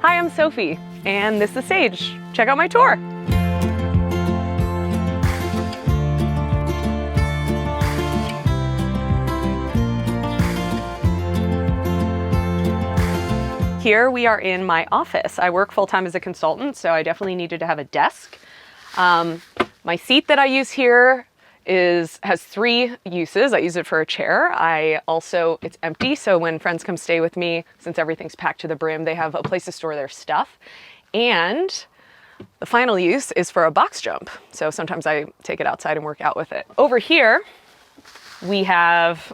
Hi, I'm Sophie, and this is Sage. Check out my tour. Here we are in my office. I work full-time as a consultant, so I definitely needed to have a desk. My seat that I use here has 3 uses. I use it for a chair. It's empty, so when friends come stay with me, since everything's packed to the brim, they have a place to store their stuff. And the final use is for a box jump. So sometimes I take it outside and work out with it. Over here, we have,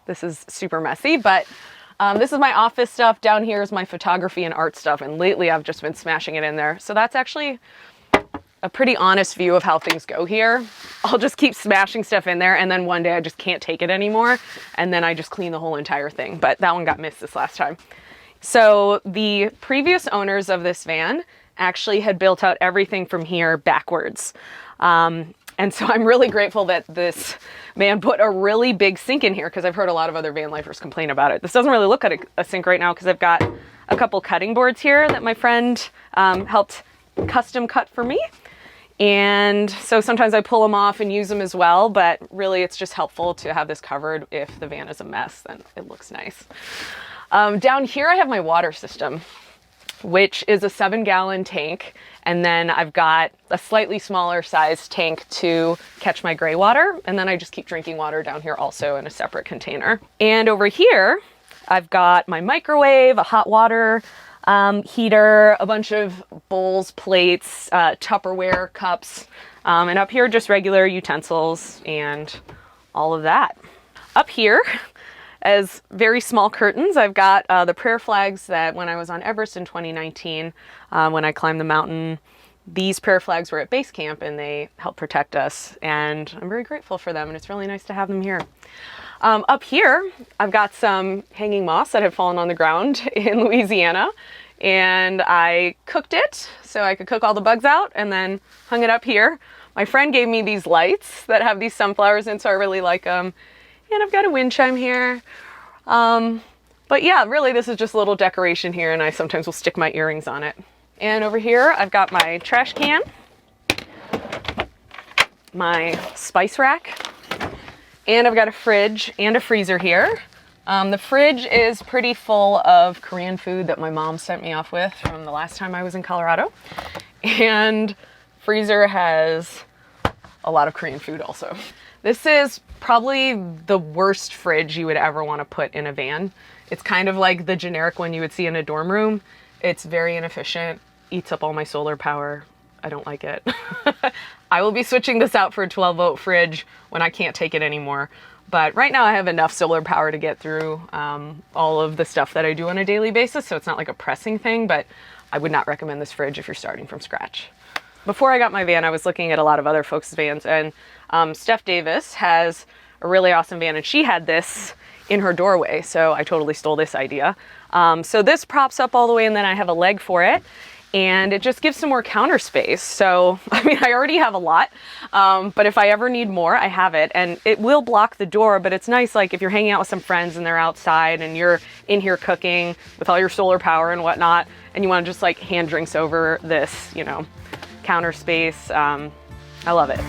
this is super messy, but this is my office stuff. Down here is my photography and art stuff. And lately I've just been smashing it in there. So that's actually a pretty honest view of how things go here. I'll just keep smashing stuff in there, and then one day I just can't take it anymore, and then I just clean the whole entire thing. But that one got missed this last time. So the previous owners of this van actually had built out everything from here backwards. And so I'm really grateful that this man put a really big sink in here, because I've heard a lot of other van lifers complain about it. This doesn't really look like a sink right now because I've got a couple cutting boards here that my friend helped custom cut for me. And so sometimes I pull them off and use them as well, but really it's just helpful to have this covered. If the van is a mess, then it looks nice. Down here I have my water system, which is a 7-gallon tank. And then I've got a slightly smaller size tank to catch my gray water. And then I just keep drinking water down here also in a separate container. And over here, I've got my microwave, a hot water heater, a bunch of bowls, plates, Tupperware cups, and up here just regular utensils and all of that. Up here, as very small curtains, I've got the prayer flags that when I was on Everest in 2019, when I climbed the mountain, these prayer flags were at base camp and they helped protect us, and I'm very grateful for them, and it's really nice to have them here. Up here, I've got some hanging moss that had fallen on the ground in Louisiana, and I cooked it so I could cook all the bugs out, and then hung it up here. My friend gave me these lights that have these sunflowers in, so I really like them. And I've got a wind chime here. But yeah, really this is just a little decoration here, and I sometimes will stick my earrings on it. And over here, I've got my trash can, my spice rack, and I've got a fridge and a freezer here. The fridge is pretty full of Korean food that my mom sent me off with from the last time I was in Colorado. And freezer has a lot of Korean food also. This is probably the worst fridge you would ever want to put in a van. It's kind of like the generic one you would see in a dorm room. It's very inefficient, eats up all my solar power. I don't like it. I will be switching this out for a 12-volt fridge when I can't take it anymore. But right now I have enough solar power to get through all of the stuff that I do on a daily basis, so it's not like a pressing thing, but I would not recommend this fridge if you're starting from scratch. Before I got my van, I was looking at a lot of other folks' vans, and Steph Davis has a really awesome van, and she had this in her doorway, so I totally stole this idea. So this props up all the way, and then I have a leg for it, and it just gives some more counter space. So, I mean, I already have a lot, but if I ever need more, I have it, and it will block the door, but it's nice, like if you're hanging out with some friends and they're outside and you're in here cooking with all your solar power and whatnot, and you want to just like hand drinks over this, you know, counter space. I love it.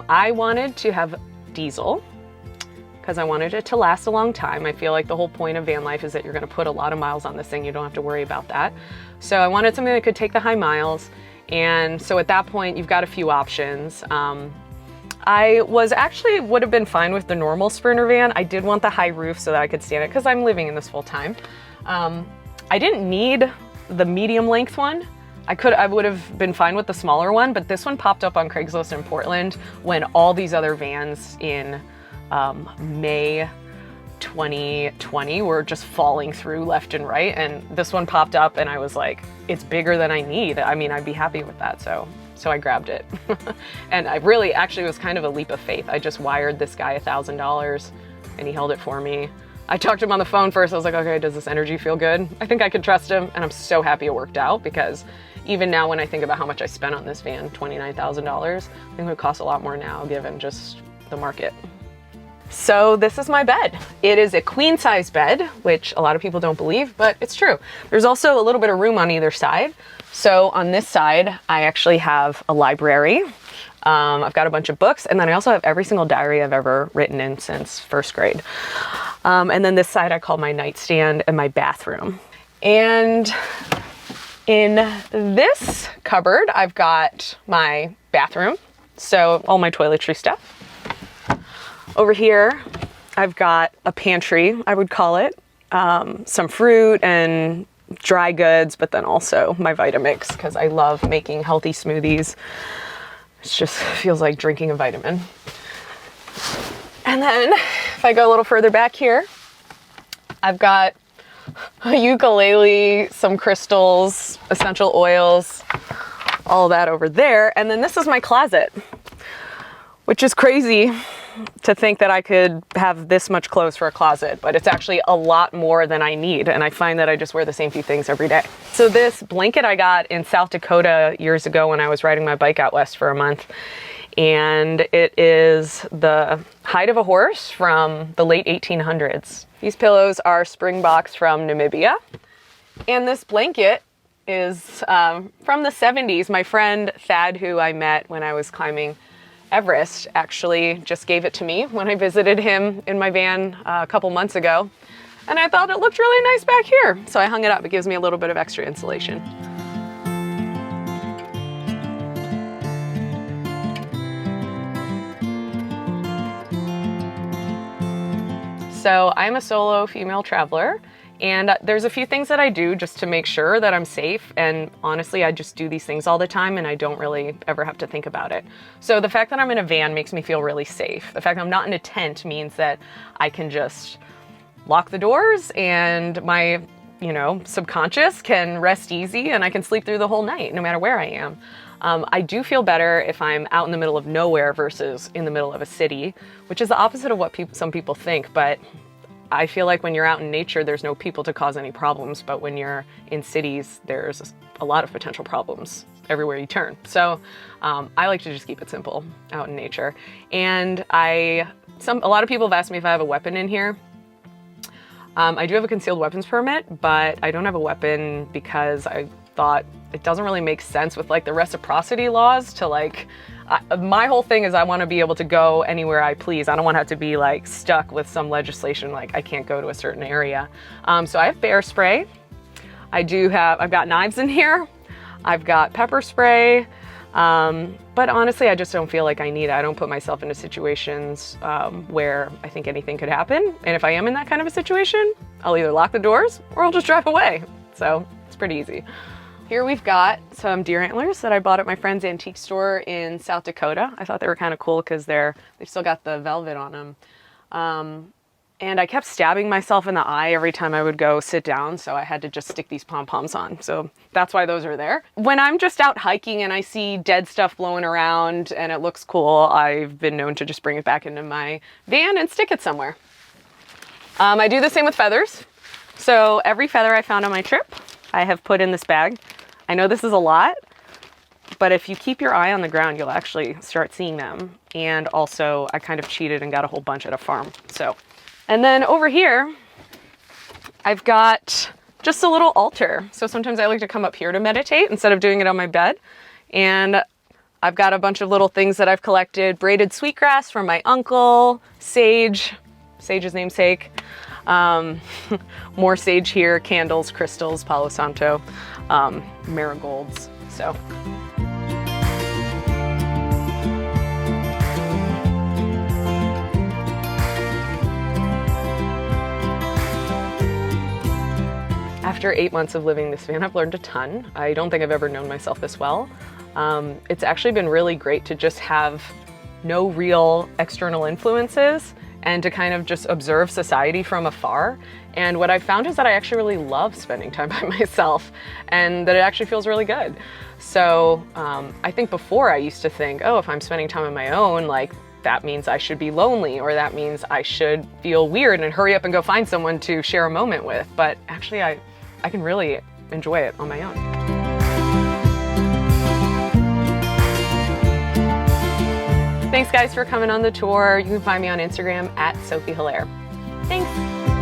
I wanted to have diesel because I wanted it to last a long time. I feel like the whole point of van life is that you're going to put a lot of miles on this thing. You don't have to worry about that. So I wanted something that could take the high miles. And so at that point, you've got a few options. I would have been fine with the normal Sprinter van. I did want the high roof so that I could stand it because I'm living in this full time. I didn't need the medium length one. I would have been fine with the smaller one, but this one popped up on Craigslist in Portland when all these other vans in May 2020 were just falling through left and right. And this one popped up and I was like, it's bigger than I need. I mean, I'd be happy with that. So I grabbed it. And I really, actually, it was kind of a leap of faith. I just wired this guy $1,000 and he held it for me. I talked to him on the phone first. I was like, okay, does this energy feel good? I think I could trust him. And I'm so happy it worked out because even now when I think about how much I spent on this van, $29,000, I think it would cost a lot more now given just the market. So this is my bed. It is a queen size bed, which a lot of people don't believe, but it's true. There's also a little bit of room on either side. So on this side, I actually have a library. I've got a bunch of books, and then I also have every single diary I've ever written in since first grade. And then this side I call my nightstand and my bathroom. And in this cupboard, I've got my bathroom, so all my toiletry stuff. Over here, I've got a pantry, I would call it, some fruit and dry goods, but then also my Vitamix, because I love making healthy smoothies. It just feels like drinking a vitamin. And then if I go a little further back here, I've got a ukulele, some crystals, essential oils, all that over there. And then this is my closet, which is crazy to think that I could have this much clothes for a closet, but it's actually a lot more than I need. And I find that I just wear the same few things every day. So this blanket I got in South Dakota years ago when I was riding my bike out west for a month. And it is the hide of a horse from the late 1800s. These pillows are springboks from Namibia. And this blanket is from the 70s. My friend Thad, who I met when I was climbing Everest, actually just gave it to me when I visited him in my van a couple months ago. And I thought it looked really nice back here. So I hung it up. It gives me a little bit of extra insulation. So I'm a solo female traveler, and there's a few things that I do just to make sure that I'm safe. And honestly, I just do these things all the time and I don't really ever have to think about it. So the fact that I'm in a van makes me feel really safe. The fact that I'm not in a tent means that I can just lock the doors and my, subconscious can rest easy and I can sleep through the whole night no matter where I am. I do feel better if I'm out in the middle of nowhere versus in the middle of a city, which is the opposite of what some people think. But I feel like when you're out in nature, there's no people to cause any problems. But when you're in cities, there's a lot of potential problems everywhere you turn. So I like to just keep it simple out in nature. And a lot of people have asked me if I have a weapon in here. I do have a concealed weapons permit, but I don't have a weapon because I thought it doesn't really make sense with the reciprocity laws to my whole thing is I want to be able to go anywhere I please. I don't want to have to be stuck with some legislation I can't go to a certain area. So I have bear spray. I've got knives in here. I've got pepper spray. But honestly, I just don't feel like I need it. I don't put myself into situations where I think anything could happen. And if I am in that kind of a situation, I'll either lock the doors or I'll just drive away. So it's pretty easy. Here we've got some deer antlers that I bought at my friend's antique store in South Dakota. I thought they were kind of cool because they've still got the velvet on them. And I kept stabbing myself in the eye every time I would go sit down, so I had to just stick these pom-poms on. So that's why those are there. When I'm just out hiking and I see dead stuff blowing around and it looks cool, I've been known to just bring it back into my van and stick it somewhere. I do the same with feathers. So every feather I found on my trip, I have put in this bag. I know this is a lot, but if you keep your eye on the ground, you'll actually start seeing them. And also, I kind of cheated and got a whole bunch at a farm. And then over here, I've got just a little altar. So sometimes I like to come up here to meditate instead of doing it on my bed. And I've got a bunch of little things that I've collected. Braided sweetgrass from my uncle, sage's namesake. More sage here, candles, crystals, Palo Santo, marigolds. So. After 8 months of living this van, I've learned a ton. I don't think I've ever known myself this well. It's actually been really great to just have no real external influences and to kind of just observe society from afar. And what I've found is that I actually really love spending time by myself and that it actually feels really good. So I think before I used to think, oh, if I'm spending time on my own, that means I should be lonely, or that means I should feel weird and hurry up and go find someone to share a moment with. But actually I can really enjoy it on my own. Thanks guys for coming on the tour. You can find me on Instagram at Sophie Hilaire. Thanks.